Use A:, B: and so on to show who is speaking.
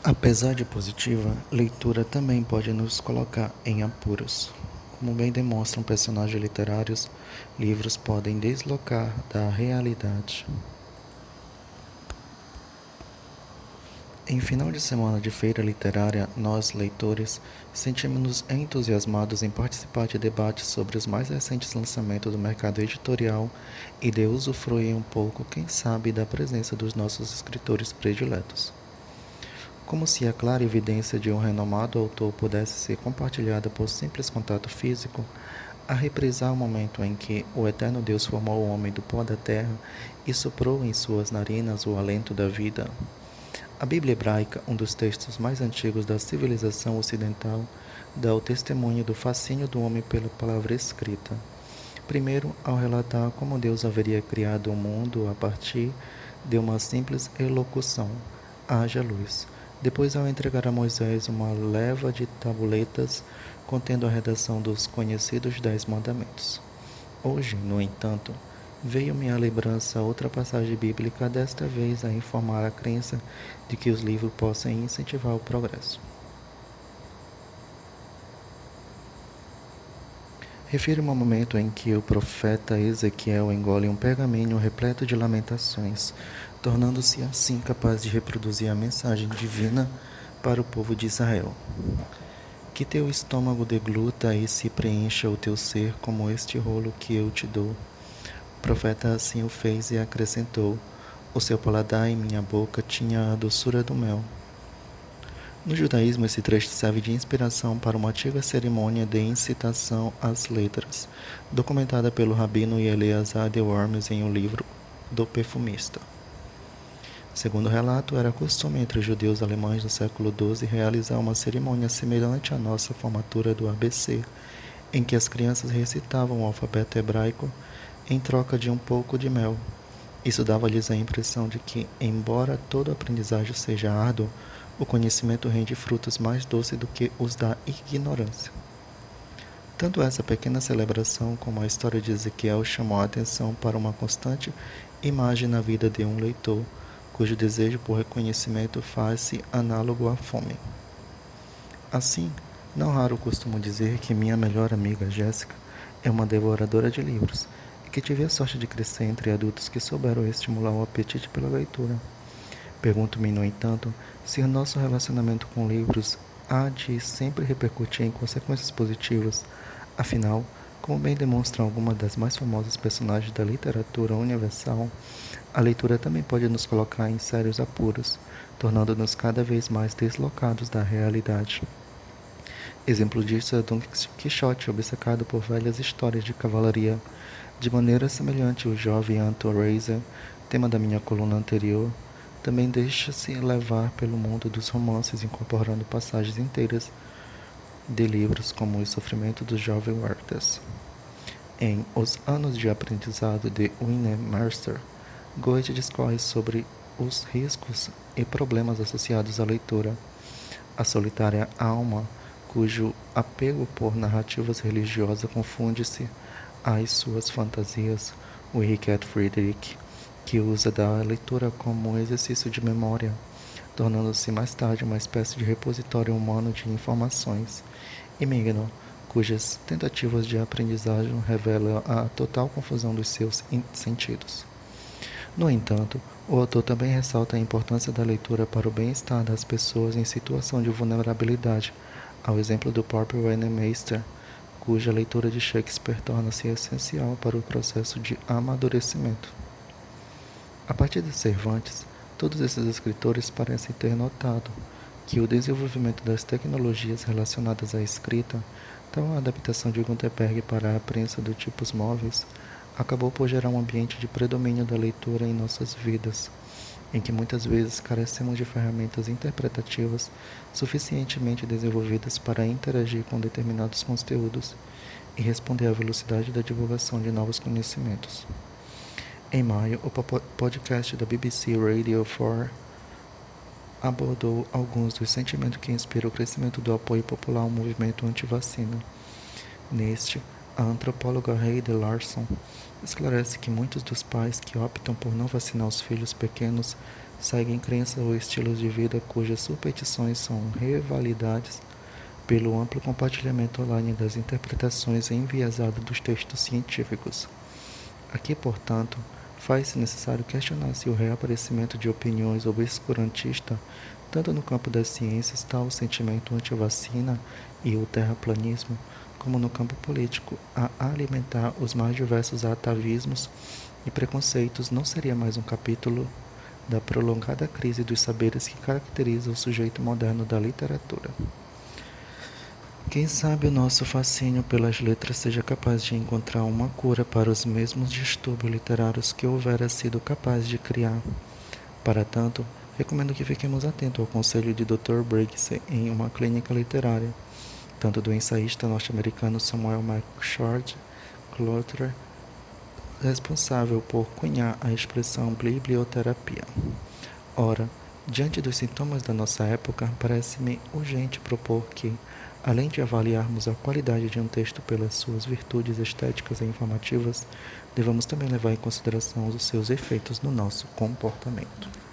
A: Apesar de positiva, leitura também pode nos colocar em apuros. Como bem demonstram personagens literários, livros podem deslocar da realidade. Em final de semana de feira literária, nós, leitores, sentimos-nos entusiasmados em participar de debates sobre os mais recentes lançamentos do mercado editorial e de usufruir um pouco, quem sabe, da presença dos nossos escritores prediletos. Como se a clara evidência de um renomado autor pudesse ser compartilhada por simples contato físico, a reprisar o momento em que o eterno Deus formou o homem do pó da terra e soprou em suas narinas o alento da vida. A Bíblia hebraica, um dos textos mais antigos da civilização ocidental, dá o testemunho do fascínio do homem pela palavra escrita. Primeiro, ao relatar como Deus haveria criado o mundo a partir de uma simples elocução, haja luz. Depois, ao entregar a Moisés uma leva de tabuletas contendo a redação dos conhecidos 10 mandamentos. Hoje, no entanto, veio-me à lembrança outra passagem bíblica, desta vez a informar a crença de que os livros possam incentivar o progresso. Refiro-me ao momento em que o profeta Ezequiel engole um pergaminho repleto de lamentações, tornando-se assim capaz de reproduzir a mensagem divina para o povo de Israel. Que teu estômago degluta e se preencha o teu ser como este rolo que eu te dou. O profeta assim o fez e acrescentou: o seu paladar em minha boca tinha a doçura do mel. No judaísmo, esse trecho serve de inspiração para uma antiga cerimônia de incitação às letras, documentada pelo rabino Eleazar de Worms em um livro do Perfumista. Segundo o relato, era costume entre os judeus alemães do século XII realizar uma cerimônia semelhante à nossa formatura do ABC, em que as crianças recitavam o alfabeto hebraico em troca de um pouco de mel. Isso dava-lhes a impressão de que, embora todo aprendizagem seja árduo, o conhecimento rende frutos mais doces do que os da ignorância. Tanto essa pequena celebração como a história de Ezequiel chamou a atenção para uma constante imagem na vida de um leitor, cujo desejo por reconhecimento faz-se análogo à fome. Assim, não raro costumo dizer que minha melhor amiga Jéssica é uma devoradora de livros e que tive a sorte de crescer entre adultos que souberam estimular o apetite pela leitura. Pergunto-me, no entanto, se o nosso relacionamento com livros há de sempre repercutir em consequências positivas. Afinal, como bem demonstram algumas das mais famosas personagens da literatura universal, a leitura também pode nos colocar em sérios apuros, tornando-nos cada vez mais deslocados da realidade. Exemplo disso é Don Quixote, obcecado por velhas histórias de cavalaria. De maneira semelhante, o jovem Anton Reiser, tema da minha coluna anterior, também deixa-se levar pelo mundo dos romances, incorporando passagens inteiras de livros como O Sofrimento do Jovem Werther. Em Os Anos de Aprendizado de William Mercer, Goethe discorre sobre os riscos e problemas associados à leitura. A solitária alma, cujo apego por narrativas religiosas confunde-se às suas fantasias, o Richard Friedrich, que usa da leitura como um exercício de memória, tornando-se mais tarde uma espécie de repositório humano de informações, e Mignon, cujas tentativas de aprendizagem revelam a total confusão dos seus sentidos. No entanto, o autor também ressalta a importância da leitura para o bem-estar das pessoas em situação de vulnerabilidade, ao exemplo do próprio René Meister, cuja leitura de Shakespeare torna-se essencial para o processo de amadurecimento. A partir de Cervantes, todos esses escritores parecem ter notado que o desenvolvimento das tecnologias relacionadas à escrita, tal a adaptação de Gutenberg para a prensa de tipos móveis, acabou por gerar um ambiente de predomínio da leitura em nossas vidas, em que muitas vezes carecemos de ferramentas interpretativas suficientemente desenvolvidas para interagir com determinados conteúdos e responder à velocidade da divulgação de novos conhecimentos. Em maio, o podcast da BBC Radio 4 abordou alguns dos sentimentos que inspiram o crescimento do apoio popular ao movimento anti-vacina. Neste, A antropóloga Heidi Larson esclarece que muitos dos pais que optam por não vacinar os filhos pequenos seguem crenças ou estilos de vida cujas superstições são revalidadas pelo amplo compartilhamento online das interpretações enviesadas dos textos científicos. Aqui, portanto, faz-se necessário questionar se o reaparecimento de opiniões obscurantistas, tanto no campo das ciências, tal o sentimento anti-vacina e o terraplanismo, como no campo político, a alimentar os mais diversos atavismos e preconceitos, não seria mais um capítulo da prolongada crise dos saberes que caracteriza o sujeito moderno da literatura. Quem sabe o nosso fascínio pelas letras seja capaz de encontrar uma cura para os mesmos distúrbios literários que houvera sido capaz de criar. Para tanto, recomendo que fiquemos atentos ao conselho de Dr. Briggs em Uma Clínica Literária, tanto do ensaísta norte-americano Samuel McChord Cloutier, responsável por cunhar a expressão biblioterapia. Ora, diante dos sintomas da nossa época, parece-me urgente propor que, além de avaliarmos a qualidade de um texto pelas suas virtudes estéticas e informativas, devamos também levar em consideração os seus efeitos no nosso comportamento.